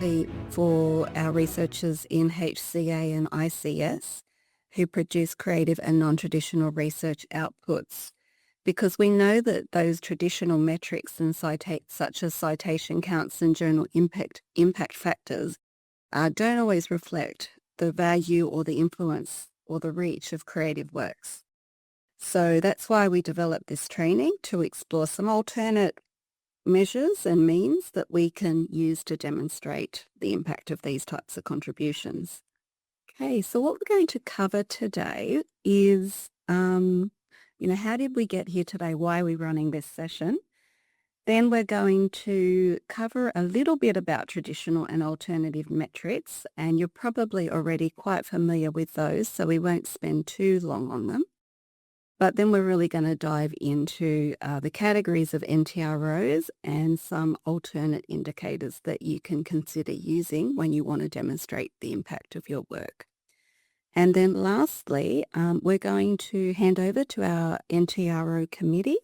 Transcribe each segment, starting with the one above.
particularly for our researchers in HCA and ICS who produce creative and non-traditional research outputs, because we know that those traditional metrics and such as citation counts and journal impact factors don't always reflect the value or the influence or the reach of creative works. So that's why we developed this training to explore some alternate measures and means that we can use to demonstrate the impact of these types of contributions. Okay, so what we're going to cover today is, how did we get here today? Why are we running this session? Then we're going to cover a little bit about traditional and alternative metrics, and you're probably already quite familiar with those, so we won't spend too long on them. But then we're really going to dive into the categories of NTROs and some alternate indicators that you can consider using when you want to demonstrate the impact of your work. And then lastly, we're going to hand over to our NTRO committee,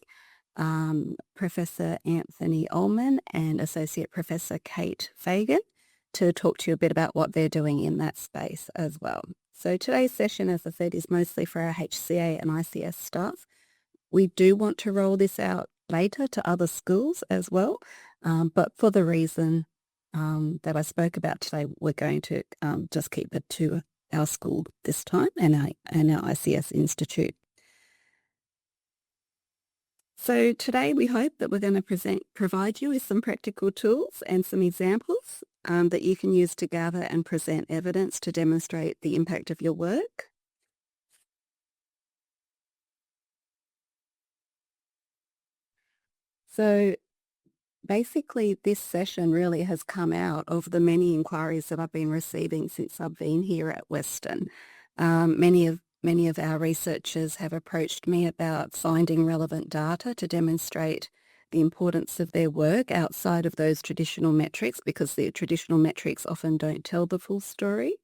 Professor Anthony Ullman and Associate Professor Kate Fagan, to talk to you a bit about what they're doing in that space as well. So today's session, as I said, is mostly for our HCA and ICS staff. We do want to roll this out later to other schools as well, but for the reason that I spoke about today, we're going to just keep it to our school this time and our ICS Institute. So today we hope that we're going to provide you with some practical tools and some examples that you can use to gather and present evidence to demonstrate the impact of your work. So basically this session really has come out of the many inquiries that I've been receiving since I've been here at Western. Many of our researchers have approached me about finding relevant data to demonstrate the importance of their work outside of those traditional metrics, because the traditional metrics often don't tell the full story.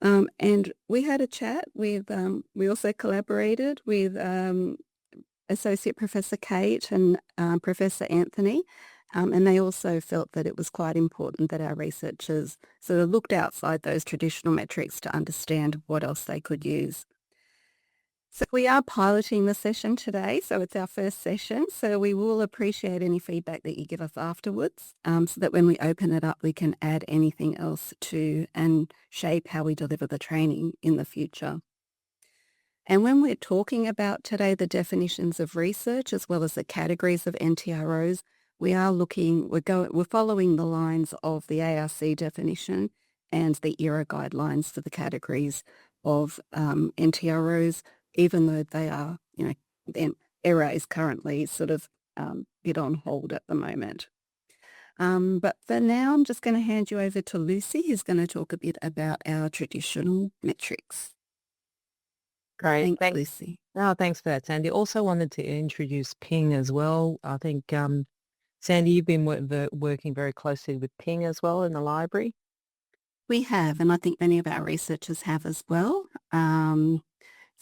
And we had a chat with, we also collaborated with Associate Professor Kate and Professor Anthony, and they also felt that it was quite important that our researchers sort of looked outside those traditional metrics to understand what else they could use. So we are piloting the session today, so it's our first session, so we will appreciate any feedback that you give us afterwards, so that when we open it up we can add anything else to and shape how we deliver the training in the future. And when we're talking about today the definitions of research as well as the categories of NTROs, we're following the lines of the ARC definition and the ERA guidelines for the categories of NTROs, even though they are, the ERA is currently sort of bit on hold at the moment. But for now, I'm just going to hand you over to Lucy, who's going to talk a bit about our traditional metrics. Great. Thanks, Lucy. Oh, thanks for that, Sandy. Also wanted to introduce Ping as well. I think, Sandy, you've been working very closely with Ping as well in the library. We have, and I think many of our researchers have as well.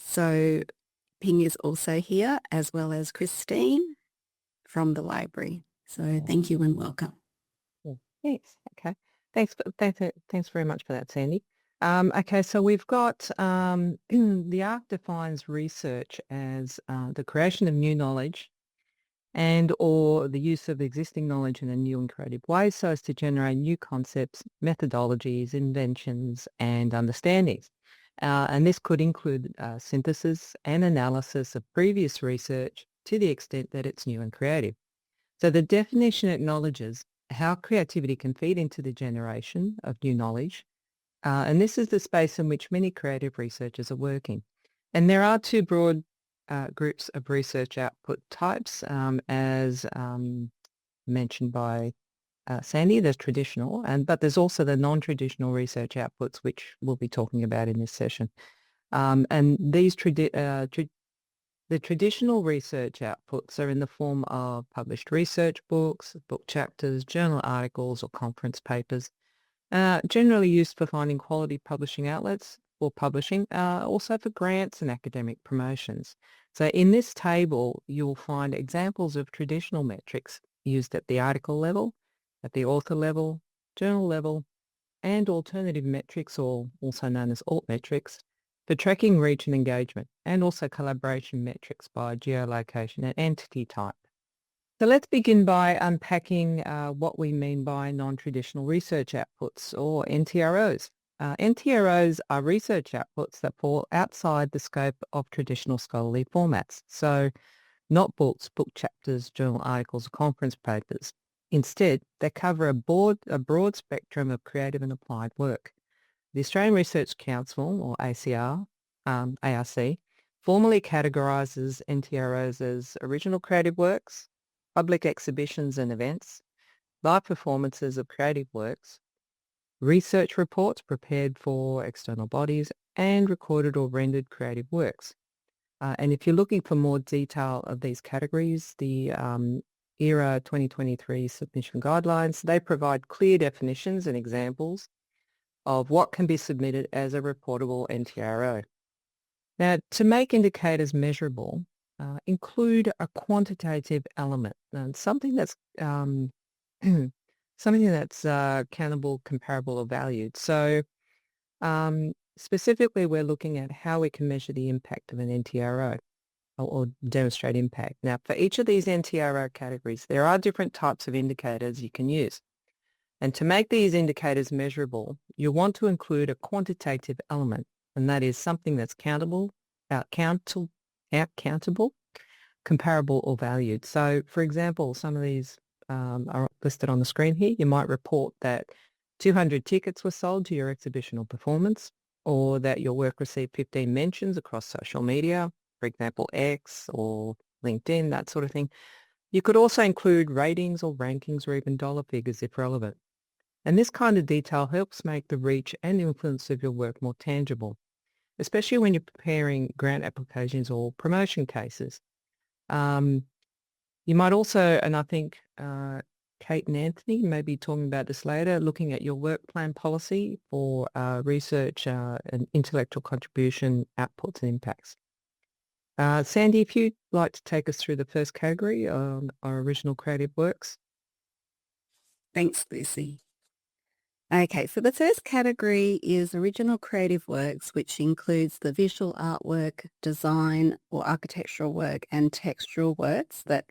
So Ping is also here, as well as Christine from the library. So thank you and welcome. Thanks. Okay. Thanks very much for that, Sandy. Okay, so we've got the ARC defines research as the creation of new knowledge and or the use of existing knowledge in a new and creative way so as to generate new concepts, methodologies, inventions and understandings. And this could include synthesis and analysis of previous research to the extent that it's new and creative. So the definition acknowledges how creativity can feed into the generation of new knowledge. And this is the space in which many creative researchers are working. And there are two broad groups of research output types, as mentioned by Sandy. There's traditional, but there's also the non-traditional research outputs, which we'll be talking about in this session. And these the traditional research outputs are in the form of published research books, book chapters, journal articles, or conference papers, generally used for finding quality publishing outlets or publishing, also for grants and academic promotions. So in this table, you'll find examples of traditional metrics used at the article level, at the author level, journal level, and alternative metrics, or also known as alt metrics, for tracking reach and engagement, and also collaboration metrics by geolocation and entity type. So let's begin by unpacking what we mean by non-traditional research outputs, or NTROs. NTROs are research outputs that fall outside the scope of traditional scholarly formats. So not books, book chapters, journal articles, or conference papers. Instead, they cover a broad spectrum of creative and applied work. The Australian Research Council, or ARC, formally categorises NTROs as original creative works, public exhibitions and events, live performances of creative works, research reports prepared for external bodies, and recorded or rendered creative works. And if you're looking for more detail of these categories, the ERA 2023 submission guidelines, they provide clear definitions and examples of what can be submitted as a reportable NTRO. Now, to make indicators measurable, include a quantitative element, and something that's countable, comparable, or valued. So specifically, we're looking at how we can measure the impact of an NTRO or demonstrate impact. Now, for each of these NTRO categories, there are different types of indicators you can use. And to make these indicators measurable, you want to include a quantitative element, and that is something that's countable, countable, comparable, or valued. So, for example, some of these are listed on the screen here. You might report that 200 tickets were sold to your exhibition or performance, or that your work received 15 mentions across social media, for example, X or LinkedIn, that sort of thing. You could also include ratings or rankings or even dollar figures if relevant. And this kind of detail helps make the reach and influence of your work more tangible, especially when you're preparing grant applications or promotion cases. You might also, and I think Kate and Anthony may be talking about this later, looking at your work plan policy for research and intellectual contribution outputs and impacts. Sandy, if you'd like to take us through the first category, our original creative works. Thanks, Lucy. Okay, so the first category is original creative works, which includes the visual artwork, design or architectural work, and textual works that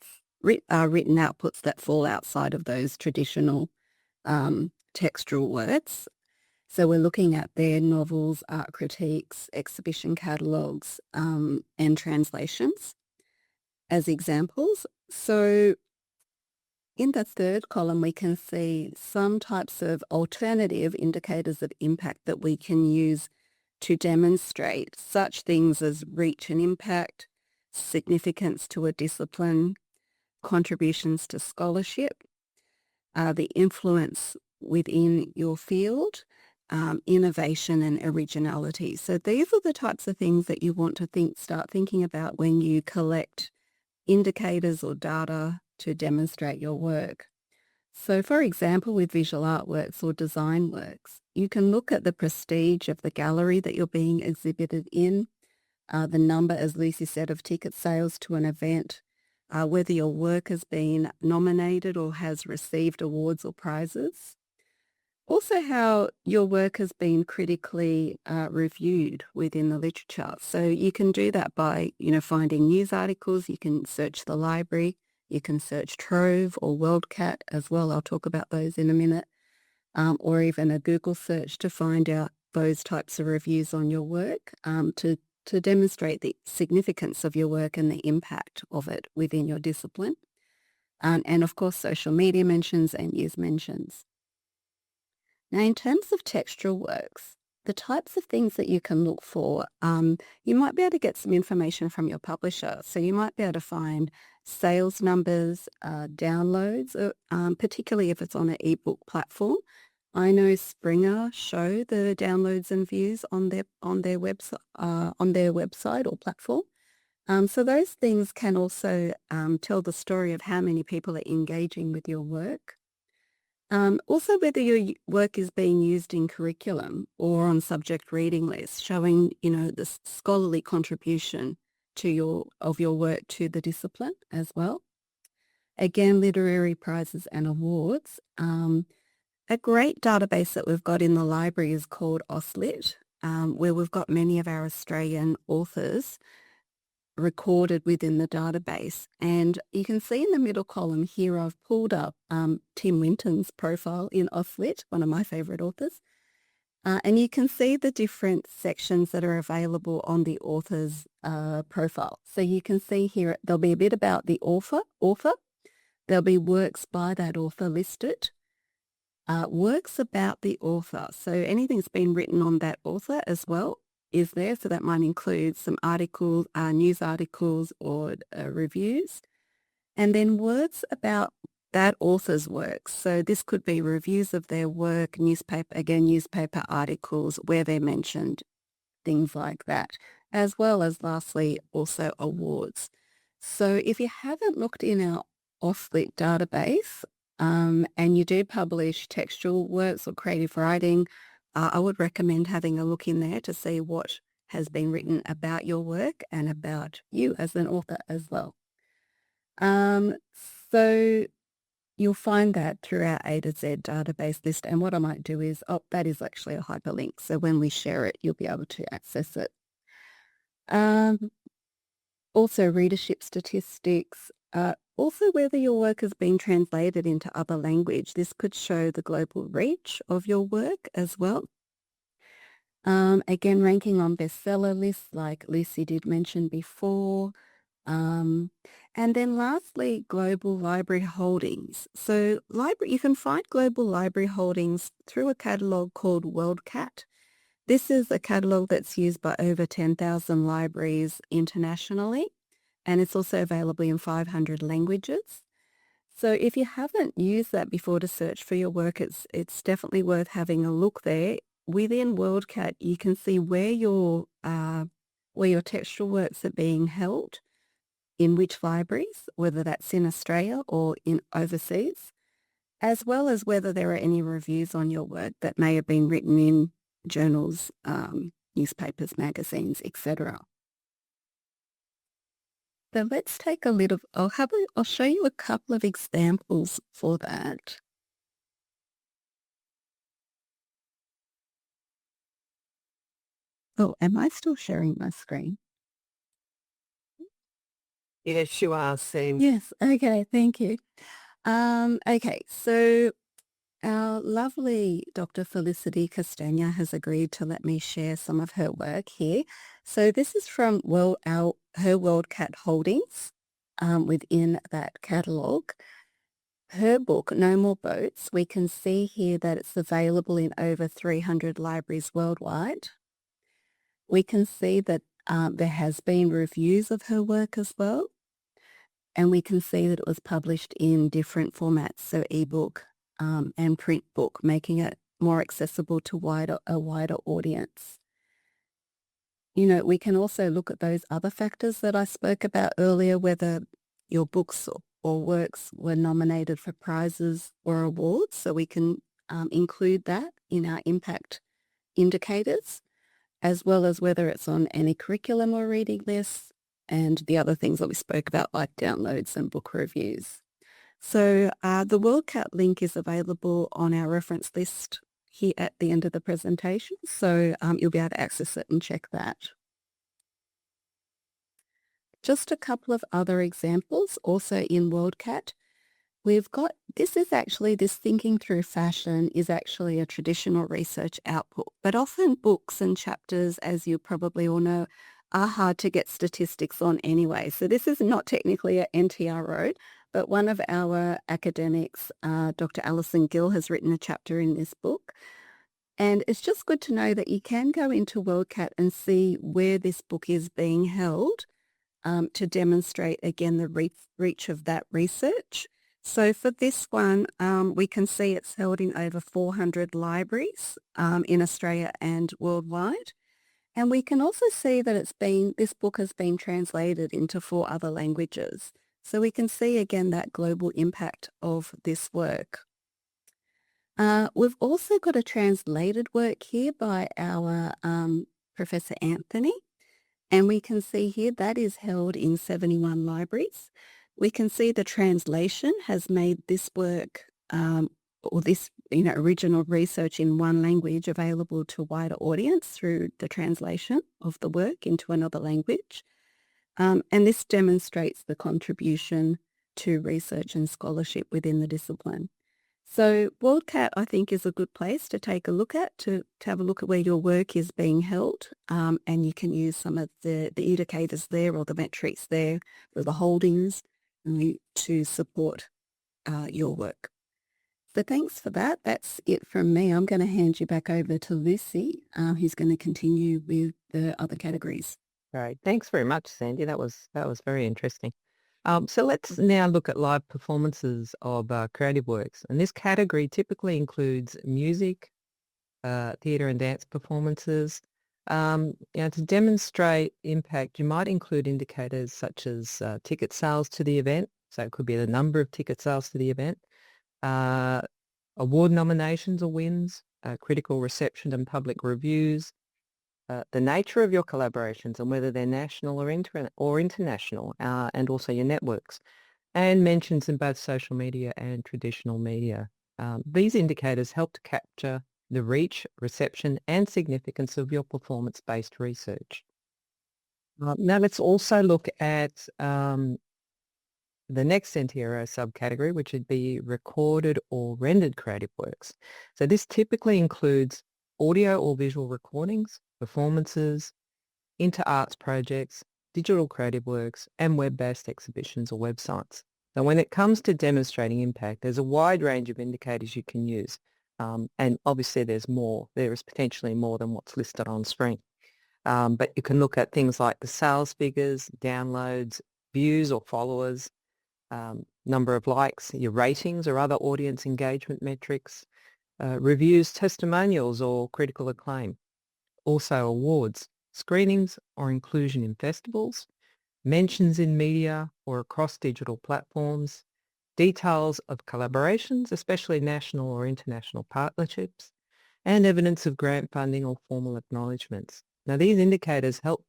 are written outputs that fall outside of those traditional textual works. So we're looking at their novels, art critiques, exhibition catalogues, and translations as examples. So in the third column, we can see some types of alternative indicators of impact that we can use to demonstrate such things as reach and impact, significance to a discipline, contributions to scholarship, the influence within your field, innovation and originality. So these are the types of things that you want to start thinking about when you collect indicators or data to demonstrate your work. So for example, with visual artworks or design works, you can look at the prestige of the gallery that you're being exhibited in, the number, as Lucy said, of ticket sales to an event, whether your work has been nominated or has received awards or prizes. Also how your work has been critically reviewed within the literature. So you can do that by, finding news articles. You can search the library. You can search Trove or WorldCat as well. I'll talk about those in a minute. Or even a Google search to find out those types of reviews on your work to demonstrate the significance of your work and the impact of it within your discipline. And of course, social media mentions and news mentions. Now, in terms of textual works, the types of things that you can look for, you might be able to get some information from your publisher. So you might be able to find sales numbers, downloads, particularly if it's on an ebook platform. I know Springer show the downloads and views on their website or platform. So those things can also tell the story of how many people are engaging with your work. Also, whether your work is being used in curriculum or on subject reading lists, showing, the scholarly contribution of your work to the discipline as well. Again, literary prizes and awards. A great database that we've got in the library is called AusLit, where we've got many of our Australian authors recorded within the database. And you can see in the middle column here, I've pulled up Tim Winton's profile in AusLit, one of my favourite authors. And you can see the different sections that are available on the author's profile. So you can see here, there'll be a bit about the author. There'll be works by that author listed. Works about the author. So anything that's been written on that author as well is there. So that might include some articles, news articles or reviews. And then words about that author's works. So this could be reviews of their work, newspaper articles where they're mentioned, things like that, as well as lastly also awards. So if you haven't looked in our AusLit database and you do publish textual works or creative writing, I would recommend having a look in there to see what has been written about your work and about you as an author as well. So you'll find that through our A to Z database list. And what I might do is, that is actually a hyperlink. So when we share it, you'll be able to access it. Also readership statistics, also whether your work has been translated into other language. This could show the global reach of your work as well. Again, ranking on bestseller lists like Lucy did mention before. And then lastly, global library holdings. So you can find global library holdings through a catalogue called WorldCat. This is a catalogue that's used by over 10,000 libraries internationally, and it's also available in 500 languages. So if you haven't used that before to search for your work, it's definitely worth having a look there. Within WorldCat, you can see where your textual works are being held, in which libraries, whether that's in Australia or in overseas, as well as whether there are any reviews on your work that may have been written in journals, newspapers, magazines, etc. So let's take a little, I'll show you a couple of examples for that. Oh, am I still sharing my screen? Yes, you are, Sam. Yes, okay, thank you. Okay, so our lovely Dr. Felicity Castagna has agreed to let me share some of her work here. So this is from her WorldCat holdings within that catalogue. Her book, No More Boats, we can see here that it's available in over 300 libraries worldwide. We can see that there has been reviews of her work as well. And we can see that it was published in different formats, so ebook and print book, making it more accessible to a wider audience. You know, we can also look at those other factors that I spoke about earlier, whether your books or works were nominated for prizes or awards. So we can include that in our impact indicators, as well as whether it's on any curriculum or reading lists, and the other things that we spoke about, like downloads and book reviews. So the WorldCat link is available on our reference list here at the end of the presentation, so you'll be able to access it and check that. Just a couple of other examples also in WorldCat. We've got, this thinking through fashion is actually a traditional research output, but often books and chapters, as you probably all know, are hard to get statistics on anyway. So this is not technically an NTRO, but one of our academics, Dr. Alison Gill, has written a chapter in this book. And it's just good to know that you can go into WorldCat and see where this book is being held to demonstrate, again, the reach of that research. So for this one, we can see it's held in over 400 libraries in Australia and worldwide. And we can also see that this book has been translated into 4 other languages. So we can see again that global impact of this work. We've also got a translated work here by our Professor Anthony. And we can see here that is held in 71 libraries. We can see the translation has made this work, or this original research in one language available to a wider audience through the translation of the work into another language. And this demonstrates the contribution to research and scholarship within the discipline. So WorldCat, I think, is a good place to take a look at, to have a look at where your work is being held, and you can use some of the indicators there or the metrics there or the holdings to support your work. So thanks for that. That's it from me. I'm going to hand you back over to Lucy, who's going to continue with the other categories. Great. Thanks very much, Sandy. That was very interesting. So let's now look at live performances of creative works. And this category typically includes music, theatre and dance performances. To demonstrate impact, you might include indicators such as ticket sales to the event. So it could be the number of ticket sales to the event, award nominations or wins, critical reception and public reviews, the nature of your collaborations and whether they're national or international, and also your networks, and mentions in both social media and traditional media. These indicators help to capture the reach, reception and significance of your performance-based research. Now let's also look at the next NTRO subcategory, which would be recorded or rendered creative works. So this typically includes audio or visual recordings, performances, inter-arts projects, digital creative works, and web-based exhibitions or websites. Now, when it comes to demonstrating impact, there's a wide range of indicators you can use. And obviously there's more. There is potentially more than what's listed on screen. But you can look at things like the sales figures, downloads, views or followers, number of likes, your ratings or other audience engagement metrics, reviews, testimonials or critical acclaim. Also awards, screenings or inclusion in festivals, mentions in media or across digital platforms, details of collaborations, especially national or international partnerships, and evidence of grant funding or formal acknowledgements. Now, these indicators help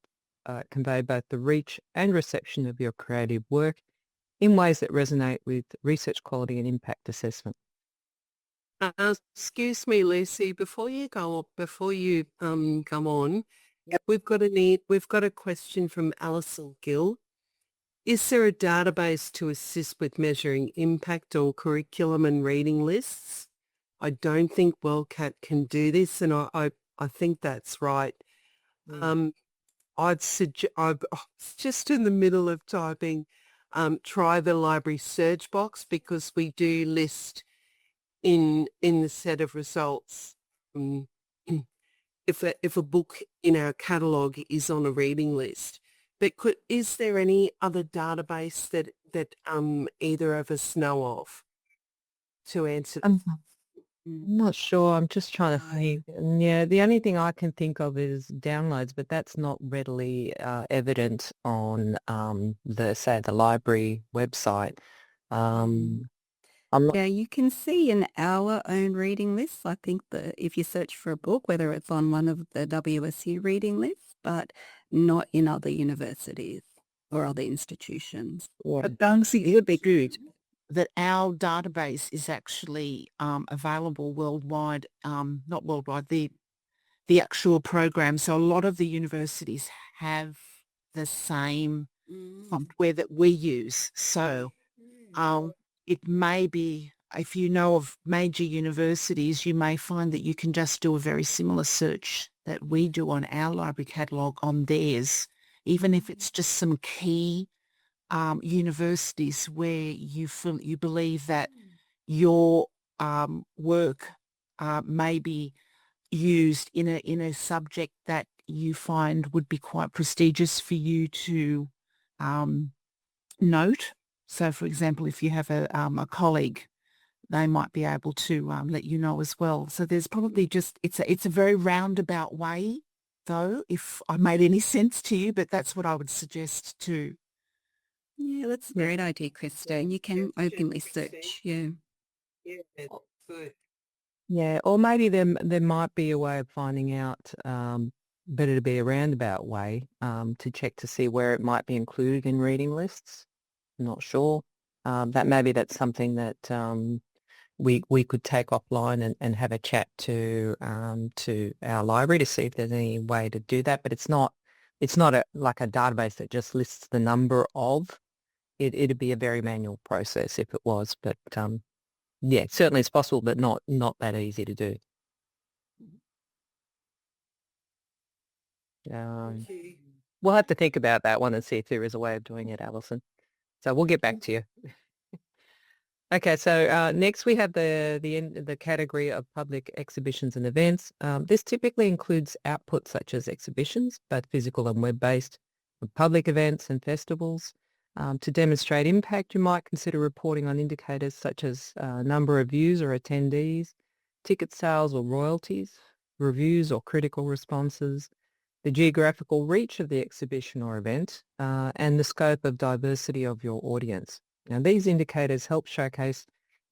convey both the reach and reception of your creative work in ways that resonate with research quality and impact assessment. Excuse me, Lucy, before you go on, we've got a question from Alison Gill. Is there a database to assist with measuring impact on curriculum and reading lists? I don't think WorldCat can do this, and I think that's right. I'm just in the middle of typing, try the library search box, because we do list in the set of results, if a book in our catalogue is on a reading list. But is there any other database that either of us know of to answer? I'm not sure. I'm just trying to think. Yeah, the only thing I can think of is downloads, but that's not readily evident on the library website. Yeah, you can see in our own reading lists, I think that if you search for a book, whether it's on one of the WSU reading lists, but not in other universities or other institutions. But Bouncy, it would be good that our database is actually available worldwide, not worldwide, the actual program. So a lot of the universities have the same software that we use. So it may be, if you know of major universities, you may find that you can just do a very similar search that we do on our library catalogue on theirs, even if it's just some key universities where you believe that your work may be used in a subject that you find would be quite prestigious for you to note. So, for example, if you have a colleague, they might be able to let you know as well. So there's probably it's a very roundabout way, though, if I made any sense to you, but that's what I would suggest too. Yeah, that's a great idea, Krista. You can openly search, yeah. Yeah, or maybe there might be a way of finding out, but it'd be a roundabout way to check to see where it might be included in reading lists. I'm not sure. That's something that we could take offline and have a chat to our library to see if there's any way to do that. But it's not like a database that just lists the number of. It'd be a very manual process if it was. But yeah, certainly it's possible, but not that easy to do. We'll have to think about that one and see if there is a way of doing it, Alison. So we'll get back to you. Okay, so next we have the category of public exhibitions and events. This typically includes outputs such as exhibitions, both physical and web-based, public events and festivals. To demonstrate impact, you might consider reporting on indicators such as number of views or attendees, ticket sales or royalties, reviews or critical responses, the geographical reach of the exhibition or event, and the scope of diversity of your audience. Now, these indicators help showcase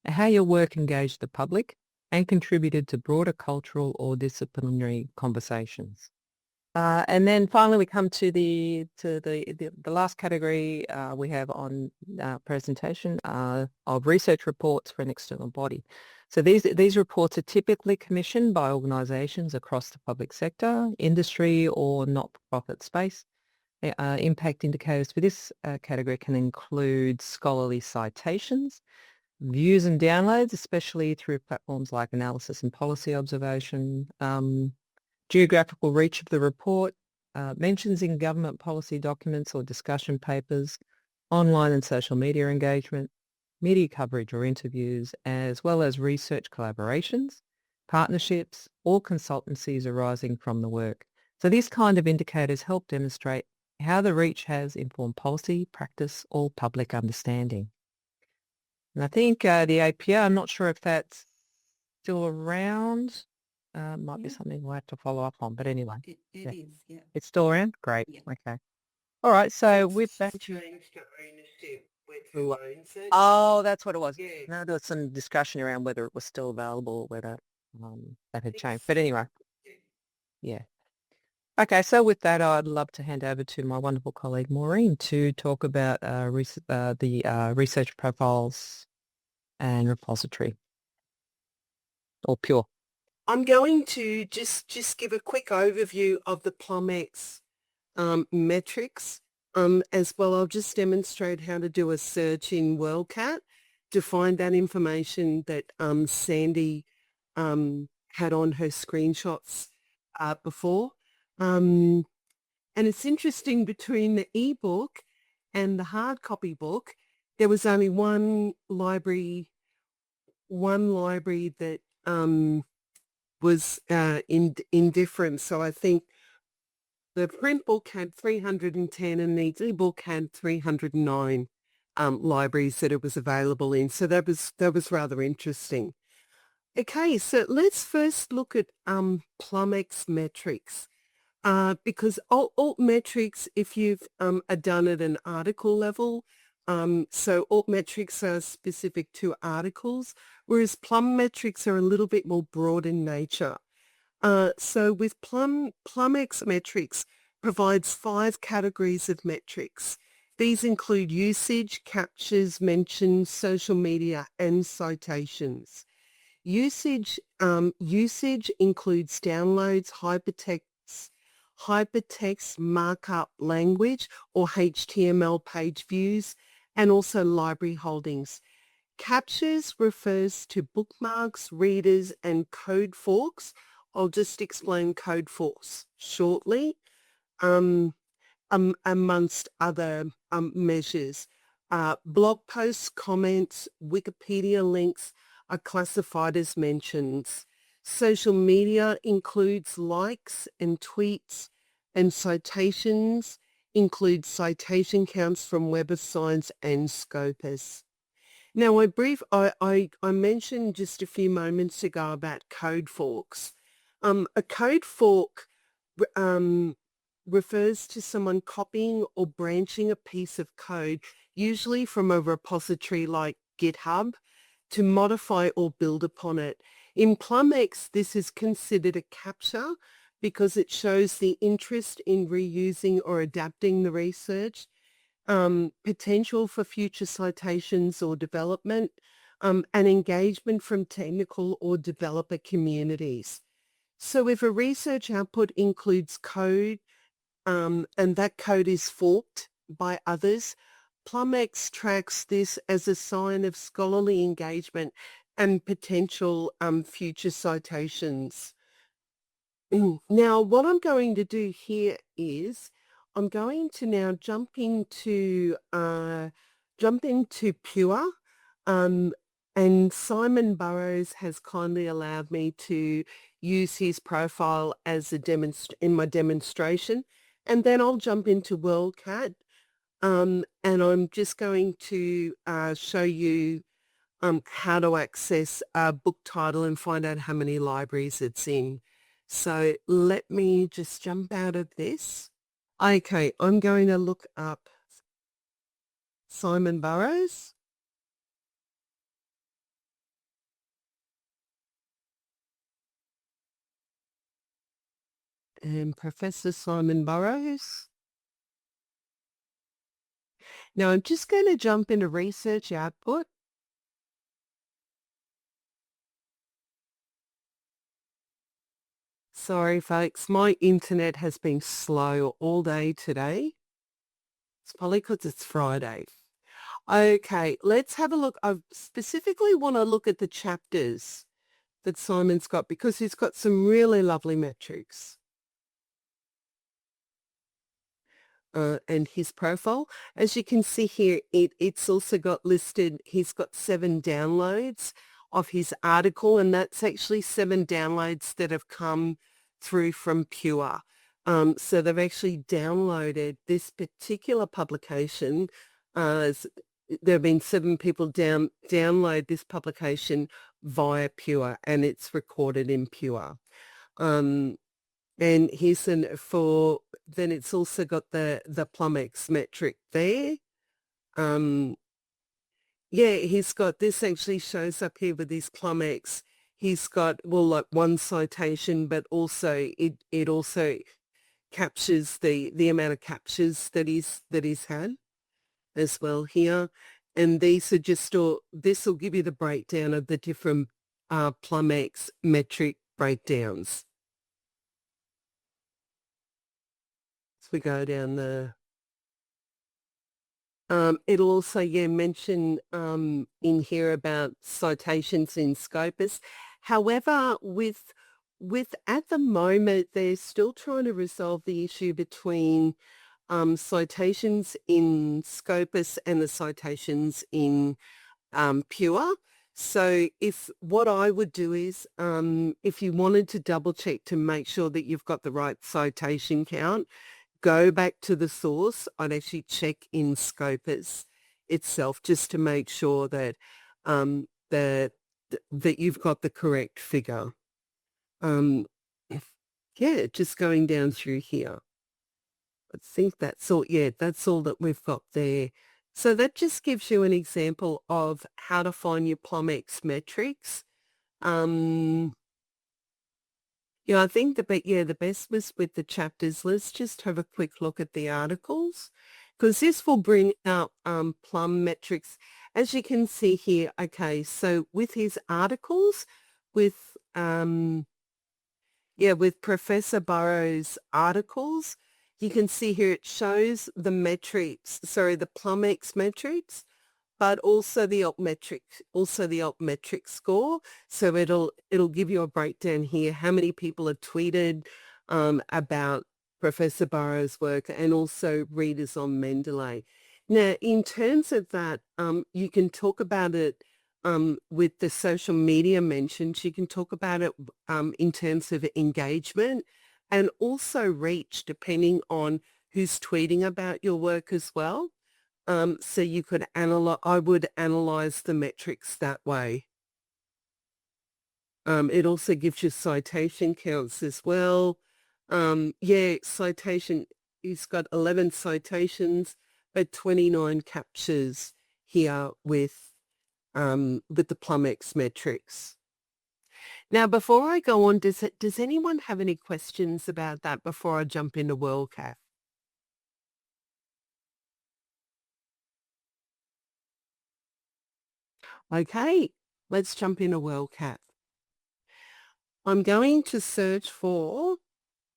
how your work engaged the public and contributed to broader cultural or disciplinary conversations. And then finally, we come to the last category we have on presentation of research reports for an external body. So these reports are typically commissioned by organisations across the public sector, industry, or not-for-profit space. Impact indicators for this category can include scholarly citations, views and downloads, especially through platforms like analysis and policy observation, geographical reach of the report, mentions in government policy documents or discussion papers, online and social media engagement, media coverage or interviews, as well as research collaborations, partnerships, or consultancies arising from the work. So these kind of indicators help demonstrate how the reach has informed policy, practice, or public understanding. And I think the APO, I'm not sure if that's still around. Might be something we'll have to follow up on, but anyway. It is, yeah. It's still around? Great. Yeah. Okay. All right, so with that... Changed to ownership with who owns it. Oh, that's what it was. Yeah. No, there was some discussion around whether it was still available, whether that had changed. But anyway, yeah. Okay, so with that, I'd love to hand over to my wonderful colleague Maureen to talk about the research profiles and repository, or Pure. I'm going to just give a quick overview of the PLUMX metrics. As well, I'll just demonstrate how to do a search in WorldCat to find that information that Sandy had on her screenshots before. And it's interesting, between the ebook and the hard copy book, there was only one library that was in difference. So I think the print book had 310 and the ebook had 309 libraries that it was available in. So that was rather interesting. Okay, so let's first look at PLUMX metrics. Because alt metrics, if you've done at an article level, so alt metrics are specific to articles, whereas Plum metrics are a little bit more broad in nature. So with PLUMX metrics provides 5 categories of metrics. These include usage, captures, mentions, social media, and citations. Usage includes downloads, hypertext markup language or HTML page views, and also library holdings. Captures refers to bookmarks, readers, and code forks. I'll just explain code forks shortly, amongst other measures. Blog posts, comments, Wikipedia links are classified as mentions. Social media includes likes and tweets, and citations include citation counts from Web of Science and Scopus. Now, I mentioned just a few moments ago about code forks. A code fork refers to someone copying or branching a piece of code, usually from a repository like GitHub, to modify or build upon it. In PLUMX, this is considered a capture because it shows the interest in reusing or adapting the research, potential for future citations or development, and engagement from technical or developer communities. So if a research output includes code, and that code is forked by others, Plumex tracks this as a sign of scholarly engagement and potential future citations. Now, what I'm going to do here is I'm going to now jump into Pure, and Simon Burrows has kindly allowed me to use his profile as a in my demonstration, and then I'll jump into WorldCat, and I'm just going to show you how to access a book title and find out how many libraries it's in. So let me just jump out of this. Okay, I'm going to look up Simon Burrows. And Professor Simon Burrows. Now I'm just going to jump into research output. Sorry folks, my internet has been slow all day today. It's probably because it's Friday. Okay, let's have a look. I specifically want to look at the chapters that Simon's got because he's got some really lovely metrics. And his profile, as you can see here, it's also got listed, he's got 7 downloads of his article, and that's actually 7 downloads that have come through from Pure. So they've actually downloaded this particular publication. There have been 7 people download this publication via Pure, and it's recorded in Pure. And here's then it's also got the Plumex metric there. Yeah, he's got, this actually shows up here with his Plumex. He's got, well, like 1 citation, but also it also captures the amount of captures that he's had as well here. And these are just, this will give you the breakdown of the different Plumex metric breakdowns. We go down the it'll also mention in here about citations in Scopus. However, with at the moment they're still trying to resolve the issue between citations in Scopus and the citations in Pure. So what I would do is if you wanted to double check to make sure that you've got the right citation count, go back to the source. I'd actually check in Scopus itself just to make sure that that you've got the correct figure. Yeah, just going down through here. I think that's all. Yeah, that's all that we've got there. So that just gives you an example of how to find your Plumex metrics. Yeah, I think the best was with the chapters. Let's just have a quick look at the articles, because this will bring out Plum metrics. As you can see here, okay, so with his articles, with Professor Burrows' articles, you can see here it shows the metrics, sorry, the Plumex metrics, but also the altmetric score. So it'll give you a breakdown here, how many people have tweeted about Professor Burrows' work, and also readers on Mendeley. Now, in terms of that, you can talk about it with the social media mentions. You can talk about it in terms of engagement and also reach, depending on who's tweeting about your work as well. So you could I would analyze the metrics that way. It also gives you citation counts as well. Citation, he's got 11 citations, but 29 captures here with the Plumex metrics. Now, before I go on, does anyone have any questions about that before I jump into WorldCat? Okay, let's jump into WorldCat. I'm going to search for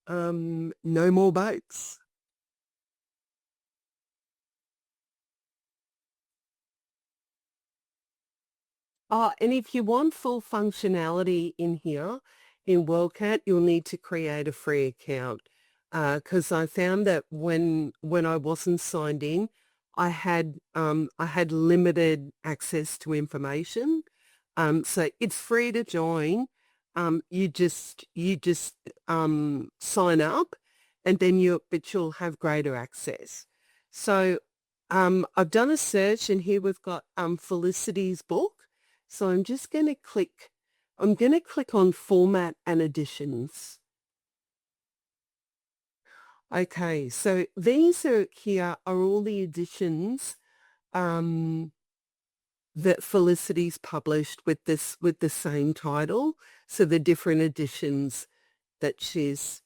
no more boats. Oh, and if you want full functionality in here in WorldCat, you'll need to create a free account because I found that when I wasn't signed in, I had limited access to information. So it's free to join. You just sign up, and then you'll have greater access. So I've done a search, and here we've got Felicity's book. So I'm just going to click. I'm going to click on Format and Editions. Okay, so these here are all the editions that Felicity's published with the same title. So the different editions that she's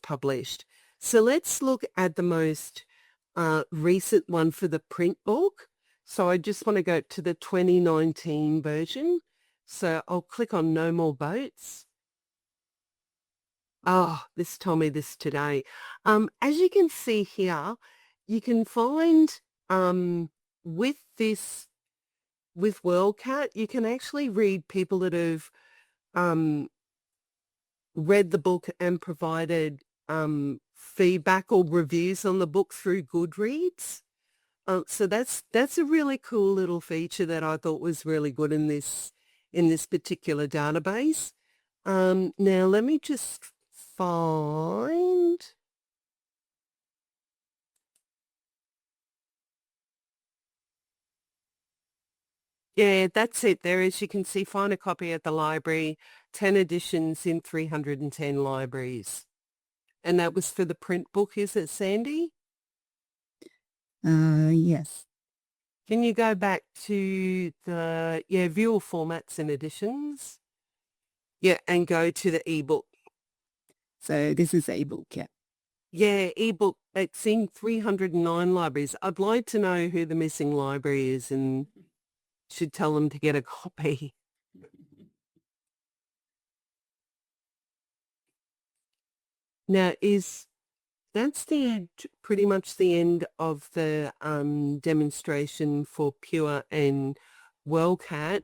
published. So let's look at the most recent one for the print book. So I just want to go to the 2019 version. So I'll click on No More Boats. Oh, this told me this today. As you can see here, you can find with WorldCat, you can actually read people that have read the book and provided feedback or reviews on the book through Goodreads. So that's a really cool little feature that I thought was really good in this particular database. Now let me just find. Yeah, that's it. There, as you can see, find a copy at the library, 10 editions in 310 libraries. And that was for the print book, is it, Sandy? Yes. Can you go back to the, view all formats and editions? Yeah, and go to the ebook. So this is ebook, yeah. Yeah, ebook, it's in 309 libraries. I'd like to know who the missing library is and should tell them to get a copy. Now, that's pretty much the end of the demonstration for Pure and WorldCat.